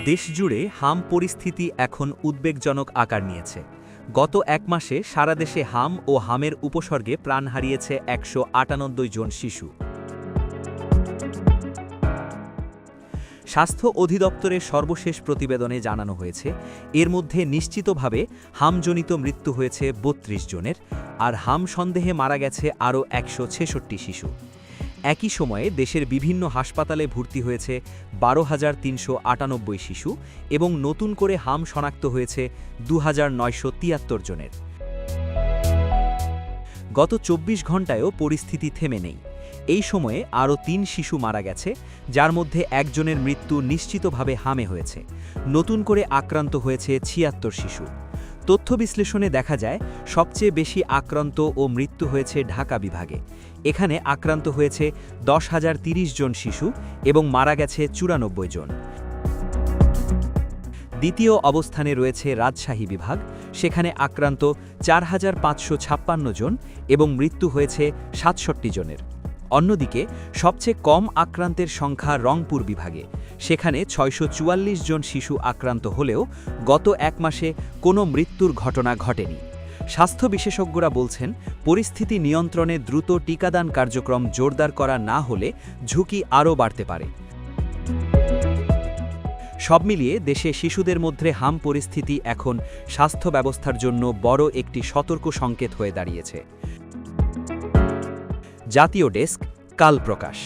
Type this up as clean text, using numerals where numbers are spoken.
দেশজুড়ে হাম পরিস্থিতি এখন উদ্বেগজনক আকার নিয়েছে। গত এক মাসে সারা দেশে হাম ও হামের উপসর্গে প্রাণ হারিয়েছে ১৯৮ জন শিশু। স্বাস্থ্য অধিদপ্তরের সর্বশেষ প্রতিবেদনে জানানো হয়েছে, এর মধ্যে নিশ্চিতভাবে হামজনিত মৃত্যু হয়েছে ৩২ জনের, আর হাম সন্দেহে মারা গেছে আরও ১৬৬ শিশু। একই সময়ে দেশের বিভিন্ন হাসপাতালে ভর্তি হয়েছে ১২,৩৯৮ শিশু এবং নতুন করে হাম শনাক্ত হয়েছে ২,৯৭৩ জনের। গত ২৪ ঘণ্টায়ও পরিস্থিতি থেমে নেই। এই সময়ে আরও ৩ শিশু মারা গেছে, যার মধ্যে একজনের মৃত্যু নিশ্চিতভাবে হামে হয়েছে। নতুন করে আক্রান্ত হয়েছে ৭৬ শিশু। তথ্য বিশ্লেষণে দেখা যায়, সবচেয়ে বেশি আক্রান্ত ও মৃত্যু হয়েছে ঢাকা বিভাগে। এখানে আক্রান্ত হয়েছে ১০,০৩০ জন শিশু এবং মারা গেছে ৯৪ জন। দ্বিতীয় অবস্থানে রয়েছে রাজশাহী বিভাগ, সেখানে আক্রান্ত ৪,৫৫৬ জন এবং মৃত্যু হয়েছে ৬৭ জনের। অন্যদিকে সবচেয়ে কম আক্রান্তের সংখ্যা রংপুর বিভাগে, সেখানে ৬৪৪ জন শিশু আক্রান্ত হলেও গত এক মাসে কোনো মৃত্যুর ঘটনা ঘটেনি। স্বাস্থ্য বিশেষজ্ঞরা বলছেন, পরিস্থিতি নিয়ন্ত্রণে দ্রুত টিকাদান কার্যক্রম জোরদার করা না হলে ঝুঁকি আরও বাড়তে পারে। সব মিলিয়ে দেশে শিশুদের মধ্যে হাম পরিস্থিতি এখন স্বাস্থ্য ব্যবস্থার জন্য বড় একটি সতর্ক সংকেত হয়ে দাঁড়িয়েছে। জাতীয় ডেস্ক, কাল প্রকাশ।